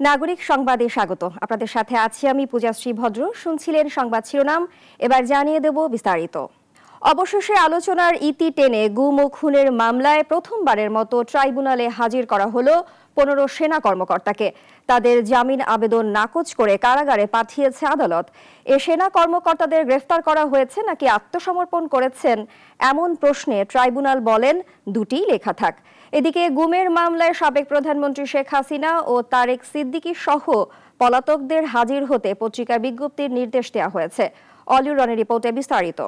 নাগরিক সংবাদে স্বাগত। আপনাদের সাথে আছি আমি পূজাশ্রী ভদ্র। শুনছিলেন সংবাদ শিরোনাম, এবার জানিয়ে দেব বিস্তারিত। অবশেষে আলোচনার ইতি টেনে গুম ও খুনের মামলায় প্রথমবারের মতো ট্রাইব্যুনালে হাজির করা হলো 15 সেনা কর্মকর্তাকে। তাদের জামিন আবেদন নাকচ করে কারাগারে পাঠিয়েছে আদালত। এ সেনা কর্মকর্তাদের গ্রেফতার করা হয়েছে নাকি আত্মসমর্পণ করেছেন, এমন প্রশ্নে ট্রাইব্যুনাল বলেন দুটিই লেখা থাক। এদিকে গুমের মামলায় সাবেক প্রধানমন্ত্রী শেখ হাসিনা ও তারেক সিদ্দিকী সহ পলাতকদের হাজির হতে পত্রিকায় বিজ্ঞপ্তির নির্দেশ দেওয়া হয়েছে। অলিউর রনের রিপোর্টে বিস্তারিত।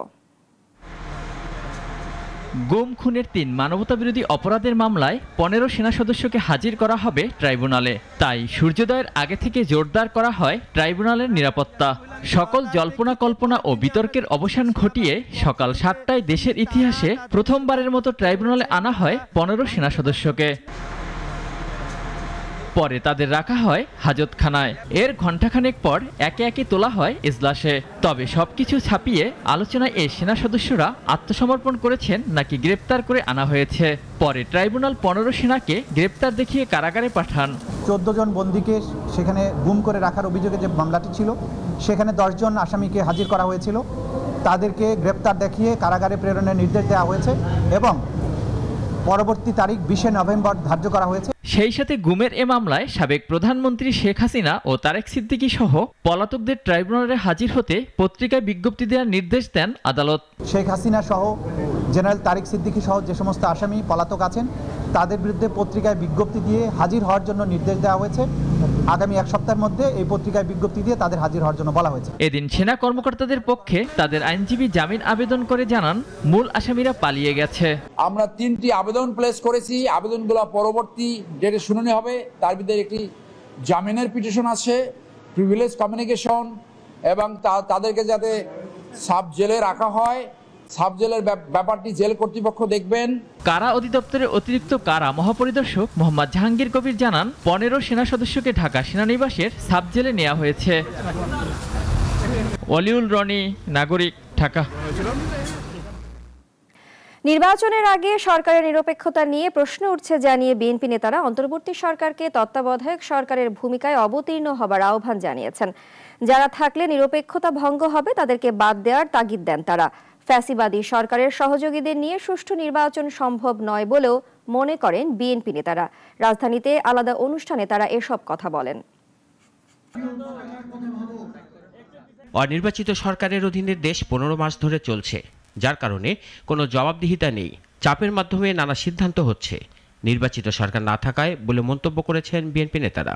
গুম খুনের 3 মানবতাবিরোধী অপরাধের মামলায় 15 সেনা সদস্যকে হাজির করা হবে ট্রাইব্যুনালে। তাই সূর্যোদয়ের আগে থেকে জোরদার করা হয় ট্রাইব্যুনালের নিরাপত্তা। সকল জল্পনা কল্পনা ও বিতর্কের অবসান ঘটিয়ে সকাল 7টায় দেশের ইতিহাসে প্রথমবারের মতো ট্রাইব্যুনালে আনা হয় 15 সেনা সদস্যকে। পরে তাদের রাখা হয় হাজতখানায়। এর ঘণ্টাখানেক পর একে একে তোলা হয় এজলাসে। তবে সবকিছু ছাপিয়ে আলোচনায় এই সেনা সদস্যরা আত্মসমর্পণ করেছেন নাকি গ্রেপ্তার করে আনা হয়েছে। পরে ট্রাইব্যুনাল 15 সেনাকে গ্রেপ্তার দেখিয়ে কারাগারে পাঠান। 14 জন বন্দীকে সেখানে গুম করে রাখার অভিযোগে যে মামলাটি ছিল, সেখানে 10 জন আসামিকে হাজির করা হয়েছিল। তাদেরকে গ্রেপ্তার দেখিয়ে কারাগারে প্রেরণের নির্দেশ দেওয়া হয়েছে এবং পরবর্তী তারিখ 20 নভেম্বর ধার্য করা হয়েছে। সেই সাথে গুমের এ মামলায় সাবেক প্রধানমন্ত্রী শেখ হাসিনা ও তারেক সিদ্দিকী সহ পলাতকদের ট্রাইব্যুনালে হাজির হতে পত্রিকায় বিজ্ঞপ্তি দেওয়ার নির্দেশ দেন আদালত। শেখ হাসিনা সহ জেনারেল তারেক সিদ্দিকী সহ যে সমস্ত আসামি পলাতক আছেন, তাদের বিরুদ্ধে পত্রিকায় বিজ্ঞপ্তি দিয়ে হাজির হওয়ার জন্য নির্দেশ দেওয়া হয়েছে। আগামী 1 সপ্তাহের মধ্যে এই পত্রিকায় বিজ্ঞপ্তি দিয়ে তাদের হাজির হওয়ার জন্য বলা হয়েছে। এদিন সেনা কর্মকর্তাদের পক্ষে তাদের আইনজীবী জামিন আবেদন করে জানান, মূল আসামিরা পালিয়ে গেছে। আমরা 3টি আবেদন প্লেস করেছি। আবেদনগুলো পরবর্তী ডেটে শুনানি হবে। তার ভিতরে একটি জামিনের পিটিশন আছে, প্রিভিলেজ কমিউনিকেশন, এবং তাদেরকে যাতে সাব জেলে রাখা হয়, সাব জেলের ব্যাপারটি জেল কর্তৃপক্ষ দেখবেন। কারা অধিদপ্তরের অতিরিক্ত কারা মহাপরিদর্শক মোহাম্মদ জাহাঙ্গীর কবির জানান, 15 সেনা সদস্যকে ঢাকা সেনানিবাসের সাব জেলে নেওয়া হয়েছে। অলিউল রনি, নাগরিক, ঢাকা। নির্বাচনের আগে সরকারের নিরপেক্ষতা নিয়ে প্রশ্ন উঠছে জানিয়ে বিএনপি নেতারা অন্তর্বর্তী সরকারকে তত্ত্বাবধায়ক সরকারের ভূমিকায় অবতীর্ণ হবার আহ্বান জানিয়েছেন। যারা থাকলে নিরপেক্ষতা ভঙ্গ হবে তাদেরকে বাদ দেওয়ার তাগিদ দেন তারা। ফ্যাসিবাদী সরকারের সহযোগীদের নিয়ে সুষ্ঠু নির্বাচন সম্ভব নয় বলেও মনে করেন বিএনপি নেতারা। রাজধানীতে আলাদা অনুষ্ঠানে তারা এসব কথা বলেন। অনির্বাচিত সরকারের অধীনে দেশ 15 মাস ধরে চলছে, যার কারণে কোনো জবাবদিহিতা নেই। চাপের মাধ্যমে নানা সিদ্ধান্ত হচ্ছে। নির্বাচিত সরকার না থাকায় বলে মন্তব্য করেছেন বিএনপি নেতারা।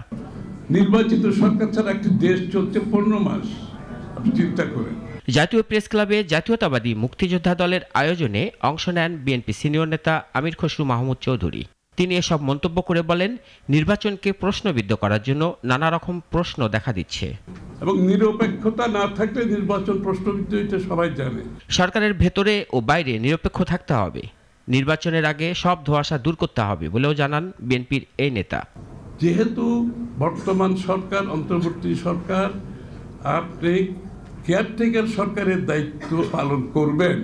নির্বাচিত সরকার ছাড়া একটি দেশ চলছে 15 মাস, আপনি চিন্তা করেন। জাতীয় প্রেস ক্লাবে জাতীয়তাবাদী মুক্তিযোদ্ধা দলের আয়োজনে অংশ নেন বিএনপি সিনিয়র নেতা আমির খসরু মাহমুদ চৌধুরী। তিনি এসব মন্তব্য করে বলেন, নির্বাচনকে প্রশ্নবিদ্ধ করার জন্য নানা রকম প্রশ্ন দেখা দিচ্ছে এবং নিরপেক্ষতা না থাকলে নির্বাচন প্রশ্নবিদ্ধ, এটা সবাই জানে। সরকারের ভেতরে ও বাইরে নিরপেক্ষ থাকতে হবে। নির্বাচনের আগে সব ধোঁয়াশা দূর করতে হবে বলেও জানান বিএনপির এই নেতা। যেহেতু বর্তমান সরকার, অন্তর্বর্তী সরকার, আপনি কেয়ারটেকার সরকারের দায়িত্ব পালন করবেন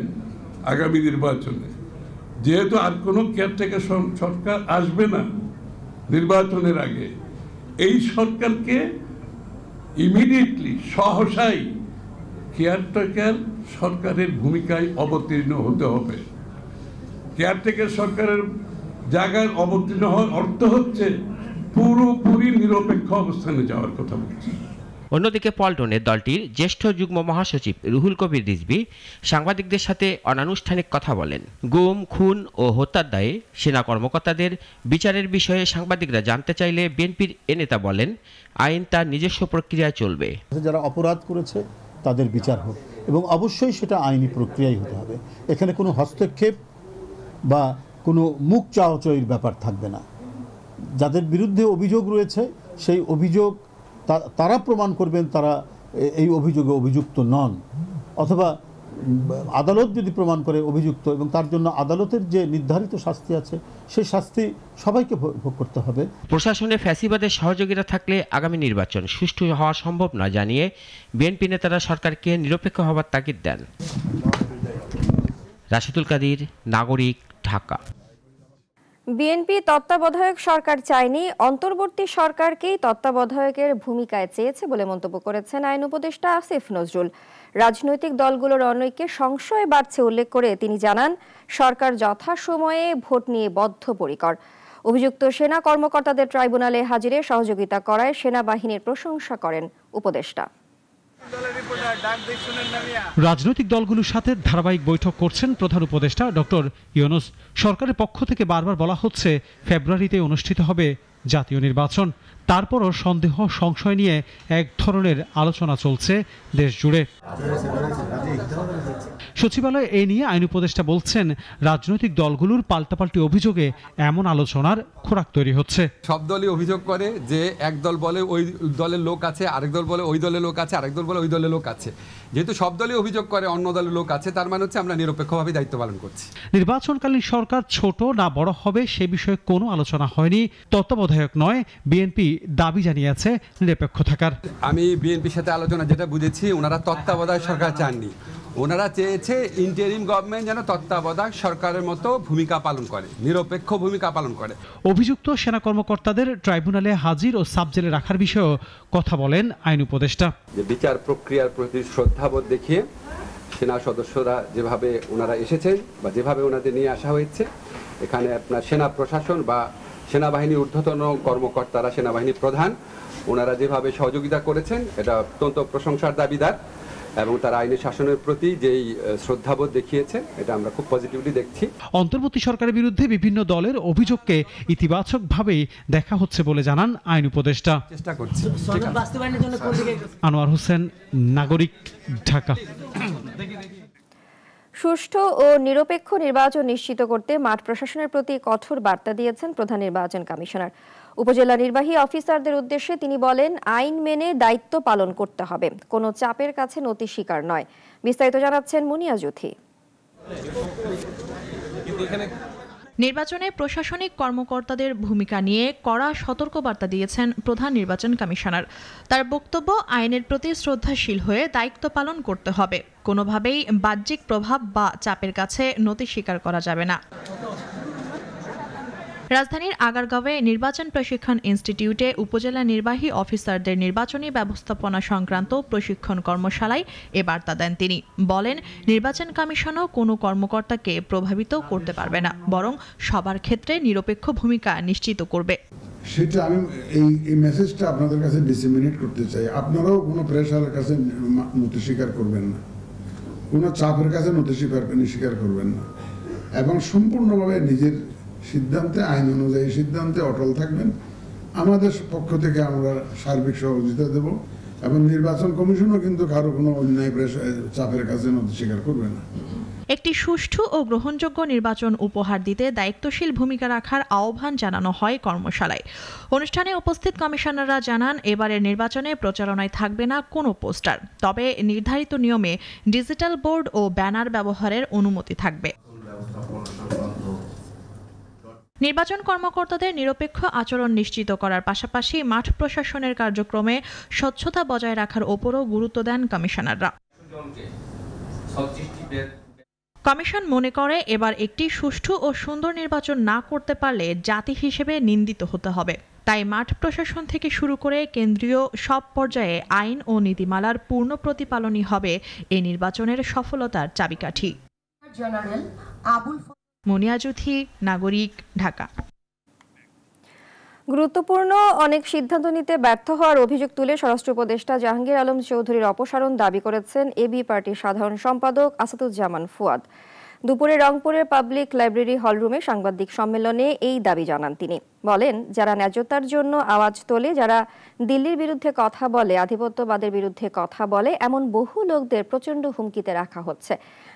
আগামী নির্বাচনে, যেহেতু আর কোনো কেয়ারটেকার সরকার আসবে না নির্বাচনের আগে, এই সরকারকে ইমিডিয়েটলি সহসাই কেয়ারটেকার সরকারের ভূমিকায় অবতীর্ণ হতে হবে। কেয়ারটেকার সরকারের জায়গায় অবতীর্ণ হওয়ার অর্থ হচ্ছে পুরোপুরি নিরপেক্ষ অবস্থানে যাওয়ার কথা বলছি। অন্যদিকে পল্টনে দলটির জ্যেষ্ঠ যুগ্ম মহাসচিব রুহুল কবির রিজভী সাংবাদিকদের সাথে অনানুষ্ঠানিক কথা বলেন। গুম, খুন ও হত্যার দায়ে সেনা কর্মকর্তাদের বিচারের বিষয়ে সাংবাদিকরা জানতে চাইলে বিএনপির এ নেতা বলেন, আইন তার নিজস্ব প্রক্রিয়ায় চলবে। যারা অপরাধ করেছে তাদের বিচার হোক এবং অবশ্যই সেটা আইনি প্রক্রিয়াই হতে হবে। এখানে কোনো হস্তক্ষেপ বা কোনো মুখ চাওয়াচাওয়ির ব্যাপার থাকবে না। যাদের বিরুদ্ধে অভিযোগ রয়েছে সেই অভিযোগ তারা প্রমাণ করবেন তারা এই অভিযোগে অভিযুক্ত নন, অথবা আদালত যদি প্রমাণ করে অভিযুক্ত, এবং তার জন্য আদালতের যে নির্ধারিত শাস্তি আছে সেই শাস্তি সবাইকে ভোগ করতে হবে। প্রশাসনে ফ্যাসিবাদের সহযোগীরা থাকলে আগামী নির্বাচন সুষ্ঠু হওয়া সম্ভব নয় জানিয়ে বিএনপি নেতারা সরকারকে নিরপেক্ষ হবার তাগিদ দেন। রাশিদুল কাদির, নাগরিক, ঢাকা। বিএনপি তত্ত্বাবধায়ক সরকার চায়নি, অন্তর্বর্তী সরকারকেই তত্ত্বাবধায়কের ভূমিকায় চেয়েছে বলে মন্তব্য করেছেন আইন উপদেষ্টা আসিফ নজরুল। রাজনৈতিক দলগুলোর অনৈক্যে সংশয় বাড়ছে উল্লেখ করে তিনি জানান, সরকার যথাসময়ে ভোট নিয়ে বদ্ধপরিকর। অভিযুক্ত সেনা কর্মকর্তাদের ট্রাইব্যুনালে হাজিরে সহযোগিতা করায় সেনাবাহিনীর প্রশংসা করেন উপদেষ্টা। রাজনৈতিক দলগুলোর সাথে ধারাবাহিক বৈঠক করছেন প্রধান উপদেষ্টা ডক্টর ইউনূস। সরকারের পক্ষ থেকে বারবার বলা হচ্ছে ফেব্রুয়ারিতে অনুষ্ঠিত হবে জাতীয় নির্বাচন। তারপরও সন্দেহ সংশয় নিয়ে এক ধরনের আলোচনা চলছে দেশ জুড়ে। সচিবালয়ে এ নিয়ে আইন উপদেষ্টা বলছেন, রাজনৈতিক দলগুলোর পাল্টাপাল্টি অভিযোগে এমন আলোচনার খোরাক তৈরি হচ্ছে। সব দলই অভিযোগ করে যে এক দল বলে ওই দলের লোক আছে, আরেক দল বলে ওই দলের লোক আছে, আরেক দল বলে ওই দলের লোক আছে। যেহেতু সব দলই অভিযোগ করে অন্য দলের লোক আছে, তার মানে হচ্ছে আমরা নিরপেক্ষভাবে দায়িত্ব পালন করছি। নির্বাচনকালীন সরকার ছোট না বড় হবে সে বিষয়ে কোনো আলোচনা হয়নি। তত্ত্বাবধায়ক নয়, বিএনপি দাবি জানিয়েছে নিরপেক্ষ থাকার। আমি বিএনপির সাথে আলোচনা যেটা বুঝেছি, ওনারা তত্ত্বাবধায়ক সরকার চাননি, ওনারা চেয়েছে ইন্টারিম গভর্নমেন্ট যেন তত্ত্বাবধায়ক সরকারের মতো ভূমিকা পালন করে, নিরপেক্ষ ভূমিকা পালন করে। অভিযুক্ত সেনা কর্মকর্তাদের ট্রাইব্যুনালে হাজির ও সাবজেলে রাখার বিষয়েও কথা বলেন আইন উপদেষ্টা। যে বিচার প্রক্রিয়ার প্রতি শ্রদ্ধাবোধ দেখিয়ে সেনা সদস্যরা যেভাবে ওনারা এসেছেন বা যেভাবে ওনাদের নিয়ে আসা হয়েছে, এখানে আপনার সেনা প্রশাসন বা সেনাবাহিনীর ঊর্ধ্বতন কর্মকর্তারা, সেনাবাহিনীর প্রধান, ওনারা যেভাবে সহযোগিতা করেছেন এটা অত্যন্ত প্রশংসার দাবিদার। এবং তারা আইনের শাসনের প্রতি যেই শ্রদ্ধাবোধ দেখিয়েছে, এটা আমরা খুব পজিটিভলি দেখছি। অন্তর্বর্তী সরকারের বিরুদ্ধে বিভিন্ন দলের অভিযোগকে ইতিবাচকভাবেই দেখা হচ্ছে বলে জানান আইন উপদেষ্টা। চেষ্টা করছি। আনোয়ার হোসেন, নাগরিক, ঢাকা। সুষ্ঠু ও নিরপেক্ষ নির্বাচন নিশ্চিত করতে মাঠ প্রশাসনের প্রতি কঠোর বার্তা দিয়েছেন প্রধান নির্বাচন কমিশনার। উপজেলা নির্বাহী অফিসারদের উদ্দেশ্যে তিনি বলেন, আইন মেনে দায়িত্ব পালন করতে হবে, কোনো চাপের কাছে নতি স্বীকার নয়। বিস্তারিত জানাচ্ছেন মুনিয়া জুথি। নির্বাচনে প্রশাসনিক কর্মকর্তাদের ভূমিকা নিয়ে কড়া সতর্কবার্তা দিয়েছেন প্রধান নির্বাচন কমিশনার। তার বক্তব্য, আইনের প্রতি শ্রদ্ধাশীল হয়ে দায়িত্ব পালন করতে হবে, কোনোভাবেই বাহ্যিক প্রভাব বা চাপের কাছে নতি স্বীকার করা যাবে না। রাজধানীর আগারগাঁওয়ে নির্বাচন প্রশিক্ষণ ইনস্টিটিউটে উপজেলা নির্বাহী অফিসারদের নির্বাচনী ব্যবস্থাপনা সংক্রান্ত প্রশিক্ষণ কর্মশালায় এ বার্তা দেন তিনি। বলেন, নির্বাচন কমিশনও কোনো কর্মকর্তাকে প্রভাবিত করতে পারবে না, বরং সবার ক্ষেত্রে নিরপেক্ষ ভূমিকা নিশ্চিত করবে। সেটা আমি এই মেসেজটা আপনাদের কাছে ডিসেমিনেট করতে চাই। আপনারাও কোনো প্রেশারের কাছে নতি স্বীকার করবেন না, কোনো চাপের কাছে নতি স্বীকার করবেন না, এবং সম্পূর্ণভাবে নিজের সিদ্ধান্তে, আইন অনুযায়ী সিদ্ধান্তে অটল থাকবেন। আমাদের পক্ষ থেকে আমরা সার্বিক সহযোগিতা দেব, এবং নির্বাচন কমিশনও কিন্তু কারো কোনো অন্যায় চাপের কাছে নতি স্বীকার করবে না। একটি সুষ্ঠু ও গ্রহণযোগ্য নির্বাচন উপহার দিতে দায়িত্বশীল ভূমিকা রাখার আহ্বান জানানো হয় কর্মশালায়। অনুষ্ঠানে উপস্থিত কমিশনাররা জানান, এবারের নির্বাচনে প্রচারণায় থাকবে না কোনো পোস্টার, তবে নির্ধারিত নিয়মে ডিজিটাল বোর্ড ও ব্যানার ব্যবহারের অনুমতি থাকবে। নির্বাচন কর্মকর্তাদের নিরপেক্ষ আচরণ নিশ্চিত করার পাশাপাশি মাঠ প্রশাসনের কার্যক্রমে স্বচ্ছতা বজায় রাখার ওপরও গুরুত্ব দেন কমিশনাররা। কমিশন মনে করে, এবার একটি সুষ্ঠু ও সুন্দর নির্বাচন না করতে পারলে জাতি হিসেবে নিন্দিত হতে হবে। তাই মাঠ প্রশাসন থেকে শুরু করে কেন্দ্রীয় সব পর্যায়ে আইন ও নীতিমালার পূর্ণ প্রতিপালনই হবে এই নির্বাচনের সফলতার চাবিকাঠি। মুনিয়া জুথি, নাগরিক, ঢাকা। গুরুত্বপূর্ণ অনেক সিদ্ধান্ত নিতে ব্যর্থ হওয়ার অভিযোগ তুলে স্বরাষ্ট্র উপদেষ্টা জাহাঙ্গীর আলম চৌধুরীর অপসারণ দাবি করেছেন এবি পার্টির সাধারণ সম্পাদক আসাদুজ্জামান ফুয়াদ। দুপুরে রংপুরের পাবলিক লাইব্রেরি হলরুমে সাংবাদিক সম্মেলনে এই দাবি জানান তিনি। বলেন, যারা ন্যায্যতার জন্য আওয়াজ তোলে, যারা দিল্লির বিরুদ্ধে কথা বলে, আধিপত্যবাদের বিরুদ্ধে কথা বলে, এমন বহু লোকদের প্রচণ্ড হুমকিতে রাখা হচ্ছে।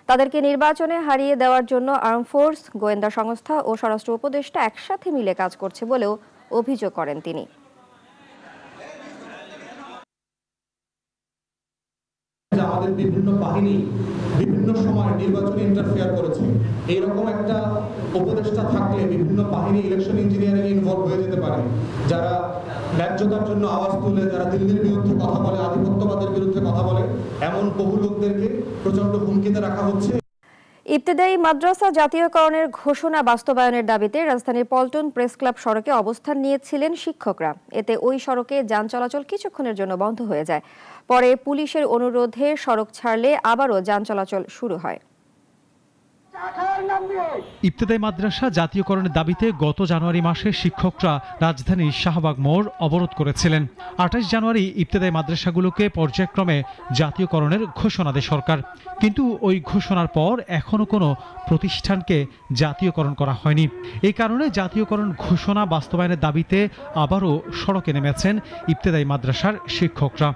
তাদেরকে নির্বাচনে হারিয়ে দেওয়ার জন্য আর্ম ফোর্স, গোয়েন্দা সংস্থা ও স্বরাষ্ট্র উপদেষ্টা একসাথে মিলে কাজ করছে বলেও অভিযোগ করেন তিনি। আমাদের বিভিন্ন বাহিনী বিভিন্ন সময় নির্বাচনে ইন্টারফেয়ার করেছে, এইরকম একটা উপদেষ্টা থাকলে বিভিন্ন বাহিনী ইলেকশন ইঞ্জিনিয়ারিং ইনভলভ হয়ে যেতে পারে। যারা ন্যায্যতার জন্য আওয়াজ তুলে, যারা দিল্লির বিরুদ্ধে কথা বলে, আধিপত্যবাদের বিরুদ্ধে কথা বলে, এমন বহু লোকদেরকে প্রচন্ড হুমকিতে রাখা হচ্ছে। ইবতেদায়ী মাদ্রাসা জাতীয়করণের ঘোষণা বাস্তবায়নের দাবিতে রাজধানীর পল্টন প্রেস ক্লাব সড়কে অবস্থান নিয়েছিলেন শিক্ষকরা। এতে ওই সড়কে যান চলাচল কিছুক্ষণের জন্য বন্ধ হয়ে যায়। পরে পুলিশের অনুরোধে সড়ক ছাড়লে আবারও যান চলাচল শুরু হয়। ইবতেদায়ী মাদ্রাসা জাতীয়করণের দাবিতে গত জানুয়ারি মাসে শিক্ষকরা রাজধানীর শাহবাগ মোড় অবরোধ করেছিলেন। ২৮ জানুয়ারি ইবতেদায়ী মাদ্রাসাগুলোকে পর্যায়ক্রমে জাতীয়করণের ঘোষণা দেয় সরকার, কিন্তু ওই ঘোষণার পর এখনো কোনো প্রতিষ্ঠানকে জাতীয়করণ করা হয়নি। এই কারণে জাতীয়করণ ঘোষণা বাস্তবায়নের দাবিতে আবারও সড়কে নেমেছেন ইবতেদায়ী মাদ্রাসার শিক্ষকরা।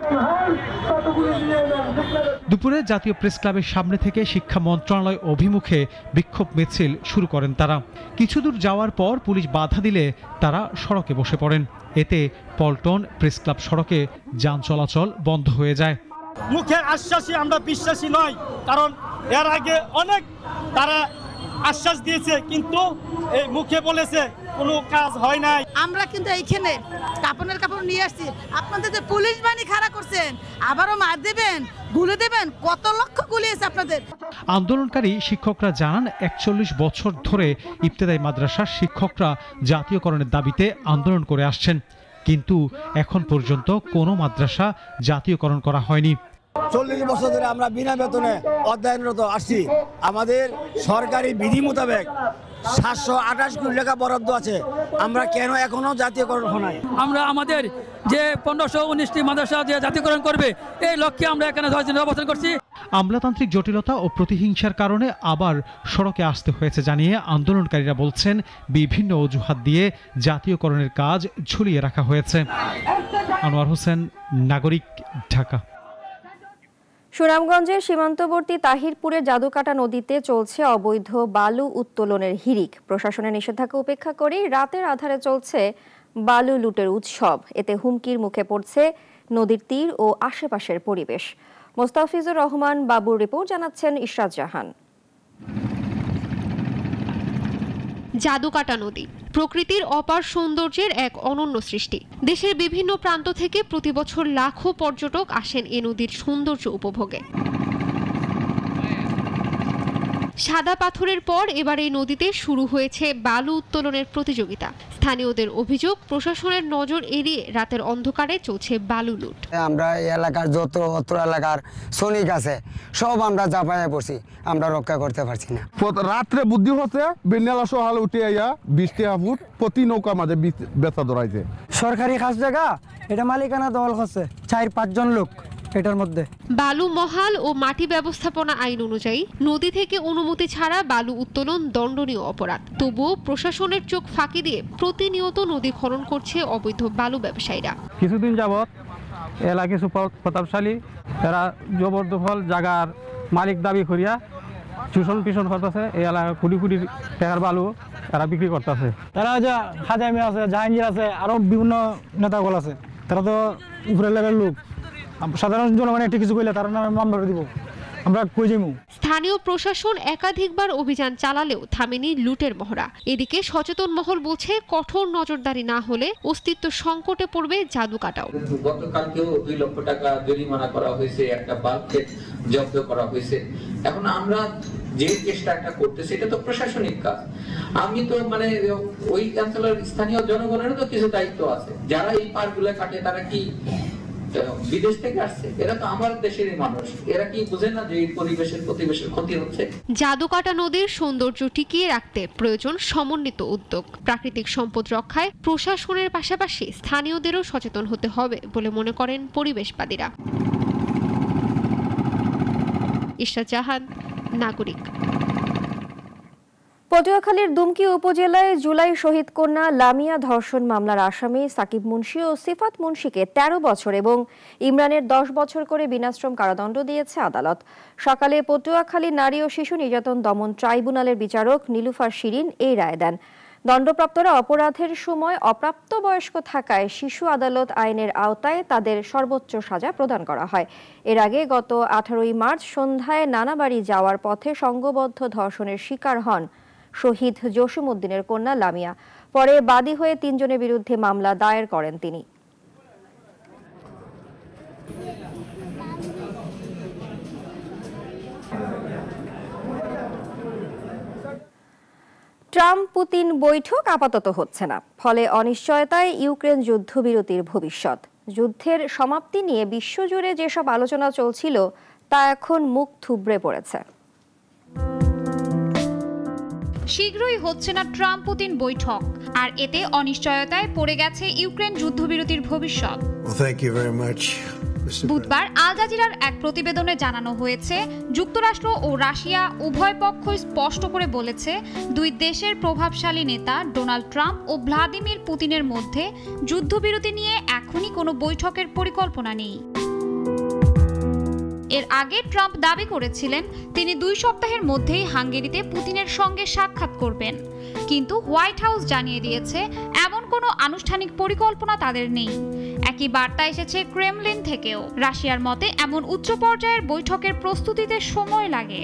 দুপুরে জাতীয় প্রেস ক্লাবের সামনে থেকে শিক্ষা মন্ত্রণালয় অভিমুখে বিক্ষোভ মিছিল শুরু করেন তারা। কিছু দূর যাওয়ার পর পুলিশ বাধা দিলে তারা সড়কে বসে পড়েন। এতে পল্টন প্রেস ক্লাব সড়কে যান চলাচল বন্ধ হয়ে যায়। মুখের আশ্বাসে আমরা বিশ্বাসী নই, কারণ এর আগে অনেক তারা আশ্বাস দিয়েছে, কিন্তু এই মুখে বলেছে কোনো কাজ হয় নাই। আমরা কিন্তু এইখানে কাপড় নিয়ে আসছি, আপনাদের যে পুলিশ বাহিনী খাড়া করছেন, আবারও মার দেবেন, গুলি দেবেন, কত লক্ষ গুলি আছে আপনাদের। আন্দোলনকারী শিক্ষকরা জানান ৪১ বছর ধরে ইবতেদায়ী মাদ্রাসার শিক্ষকরা জাতীয়করণের দাবিতে আন্দোলন করে আসছেন, কিন্তু এখন পর্যন্ত কোনো মাদ্রাসা জাতীয়করণ করা হয়নি। ৪০ বছর ধরে আমরা বিনা বেতনে অধ্যয়নরত আসছি। আমাদের সরকারি বিধি মোতাবেক ৭২৮ কোটি টাকা বরাদ্দ আছে, আমরা কেন এখনো জাতীয়করণ হয়? আমরা আমাদের যে ১৫১৯টি মাদ্রাসা যে জাতীয়করণ করবে এই লক্ষ্যে আমরা এখানে 10 দিন অবস্থান করছি। আমলাতান্ত্রিক জটিলতা ও প্রতিহিংসার কারণে আবার সড়কে আসতে হয়েছে জানিয়ে আন্দোলনকারীরা বলছেন বিভিন্ন অজুহাত দিয়ে জাতীয়করণের কাজ ঝুলিয়ে রাখা হয়েছে। আনোয়ার হোসেন, নাগরিক, ঢাকা। সুনামগঞ্জের সীমান্তবর্তী তাহিরপুরের জাদুকাটা নদীতে চলছে অবৈধ বালু উত্তোলনের হিড়িক। প্রশাসনের নিষেধাজ্ঞা উপেক্ষা করে রাতের আধারে চলছে বালু লুটের উৎসব। এতে হুমকির মুখে পড়ছে নদীর তীর ও আশেপাশের পরিবেশ। মোস্তাফিজুর রহমান বাবুর রিপোর্ট, জানাচ্ছেন ইশরাত জাহান। জাদুকাটা নদী প্রকৃতির অপার সৌন্দর্যের এক অনন্য সৃষ্টি। দেশের বিভিন্ন প্রান্ত থেকে প্রতিবছর লাখো পর্যটক আসেন এ নদীর সৌন্দর্য উপভোগে। সাদা পাথরের পর এবার এই নদীতে শুরু হয়েছে বালু উত্তোলনের প্রতিযোগিতা। স্থানীয়দের অভিযোগ, প্রশাসনের নজর এড়িয়ে রাতের অন্ধকারে চলছে বালু লুট। আমরা এই এলাকার যত অত্র এলাকার শ্রমিক আছে সব আমরা চাপায় পড়ছি, আমরা রক্ষা করতে পারছি না। রাত্রে বুদ্ধি হচ্ছে বেনালা সহাল উঠে আইয়া ২০ টাকা ফুট প্রতি নৌকা মাঝে বেচা ধরাইছে। সরকারি খাস জায়গা, এটা মালিকানা দল হচ্ছে ৪-৫ জন লোক। এটার মধ্যে বালু মহাল ও মাটি ব্যবস্থাপনা আইন অনুযায়ী নদী থেকে অনুমতি ছাড়া বালু উত্তোলন দণ্ডনীয় অপরাধ। তবুও প্রশাসনের চোখ ফাঁকি দিয়ে প্রতিনিয়ত নদী খনন করছে অবৈধ বালু ব্যবসায়ীরা। কিছুদিন যাবৎ এলাকা কিছু প্রতাপশালী এরা জবরদখল জায়গার মালিক দাবি করিয়া চুষণ পিছন করতেছে। এই এলাকা কোটি কোটি টাকার বালু তারা বিক্রি করতেছে। তারা যে খাজামি আছে, জাহাঙ্গীর আছে, আরো বিভিন্ন নেতাগুলো আছে, তারা তো উপরের লেভেলের লোক। সাধারণ জনগণ একটা কিছু কইলে তার নামে মামলা করে দিব, আমরা কই যাইমু। স্থানীয় প্রশাসন একাধিকবার অভিযান চালালেও থামেনি লুটের মহড়া। এদিকে সচেতন মহল বলছে, কঠোর নজরদারি না হলে অস্তিত্ব সংকটে পড়বে জাদুকাটাও। গতকালকেও ২ লক্ষ টাকা জরিমানা করা হয়েছে, একটা বাল্বকে জব্দ করা হয়েছে। এখন আমরা যে চেষ্টাটা করতেছি এটা তো প্রশাসনিক কাজ। আমি তো মানে ওই অঞ্চলের স্থানীয় জনগণেরও তো কিছু দায়িত্ব আছে। যারা এই পার্কগুলো কাটে তারা কি বিদেশ থেকে আসছে? এরা তো আমার দেশেরই মানুষ, এরা কি বুঝে না যে এই পরিবেশের ক্ষতি হচ্ছে? জাদুকাটা নদীর সৌন্দর্য টিকিয়ে রাখতে প্রয়োজন সমন্বিত উদ্যোগ। প্রাকৃতিক সম্পদ রক্ষায় প্রশাসনের পাশাপাশি স্থানীয়দেরও সচেতন হতে হবে বলে মনে করেন পরিবেশবাদীরা। ইশরাত জাহান, নাগরিক। পটুয়াখালীর দুমকি উপজেলায় জুলাই শহীদ কন্যা লামিয়া ধর্ষণ মামলার আসামি সাকিব মুন্সি ও সিফাত মুন্সিকে ১৩ বছর এবং ইমরানের ১০ বছর করে বিনাশ্রম কারাদণ্ড দিয়েছে আদালত। সকালে পটুয়াখালী নারী ও শিশু নির্যাতন দমন ট্রাইব্যুনালের বিচারক নীলুফার শিরিন এই রায় দেন। দণ্ডপ্রাপ্তরা অপরাধের সময় অপ্রাপ্তবয়স্ক থাকায় শিশু আদালত আইনের আওতায় তাদের সর্বোচ্চ সাজা প্রদান করা হয়। এর আগে গত ১৮ মার্চ সন্ধ্যায় নানাবাড়ি যাওয়ার পথে সংঘবদ্ধ ধর্ষণের শিকার হন শহীদ জসিম উদ্দিনের কন্যা লামিয়া। পরে বাদী হয়ে ৩ জনের বিরুদ্ধে মামলা দায়ের করেন তিনি। ট্রাম্প পুতিন বৈঠক আপাতত হচ্ছে না, ফলে অনিশ্চয়তায় ইউক্রেন যুদ্ধবিরতির ভবিষ্যৎ। যুদ্ধের সমাপ্তি নিয়ে বিশ্বজুড়ে যেসব আলোচনা চলছিল তা এখন মুখ থুবড়ে পড়েছে। শীঘ্রই হচ্ছে না ট্রাম্প পুতিন বৈঠক, আর এতে অনিশ্চয়তায় পড়ে গেছে ইউক্রেন যুদ্ধবিরতির ভবিষ্যৎ। বুধবার আল জাজিরার এক প্রতিবেদনে জানানো হয়েছে, যুক্তরাষ্ট্র ও রাশিয়া উভয় পক্ষই স্পষ্ট করে বলেছে দুই দেশের প্রভাবশালী নেতা ডোনাল্ড ট্রাম্প ও ভ্লাদিমির পুতিনের মধ্যে যুদ্ধবিরতি নিয়ে এখনই কোনো বৈঠকের পরিকল্পনা নেই। এর আগে ট্রাম্প দাবি করেছিলেন তিনি 2 সপ্তাহের মধ্যেই হাঙ্গেরিতে পুতিনের সঙ্গে সাক্ষাৎ করবেন, কিন্তু হোয়াইট হাউস জানিয়ে দিয়েছে এমন কোনো আনুষ্ঠানিক পরিকল্পনা তাদের নেই। একই বার্তা এসেছে ক্রেমলিন থেকেও। রাশিয়ার মতে এমন উচ্চ পর্যায়ের বৈঠকের প্রস্তুতিতে সময় লাগে।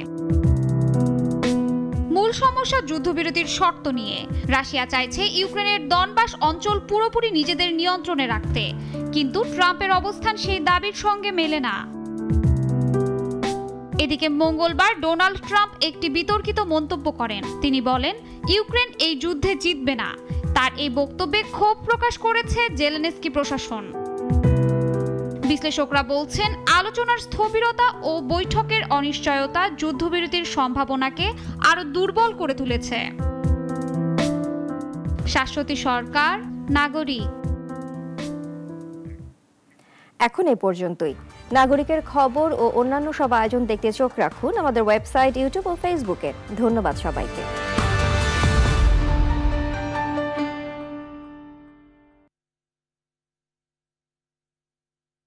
মূল সমস্যা যুদ্ধবিরতির শর্ত নিয়ে। রাশিয়া চাইছে ইউক্রেনের দনবাস অঞ্চল পুরোপুরি নিজেদের নিয়ন্ত্রণে রাখতে, কিন্তু ট্রাম্পের অবস্থান সেই দাবির সঙ্গে মেলে না। এদিকে মঙ্গলবার ডোনাল্ড ট্রাম্প একটি বিতর্কিত মন্তব্য করেন। তিনি বলেন ইউক্রেন এই যুদ্ধে জিতবে না। তার এই বক্তব্যে ক্ষোভ প্রকাশ করেছে জেলেনস্কি প্রশাসন। বিশ্লেষকরা বলছেন আলোচনার স্থবিরতা ও বৈঠকের অনিশ্চয়তা যুদ্ধবিরতির সম্ভাবনাকে আরো দুর্বল করে তুলেছে। শাশ্বতী সরকার, নাগরিক। এখন এ পর্যন্তই। নাগরিকের খবর ও অন্যান্য সব আয়োজন দেখতে চোখ রাখুন আমাদের ওয়েবসাইট, ইউটিউব ও ফেসবুকে। ধন্যবাদ সবাইকে।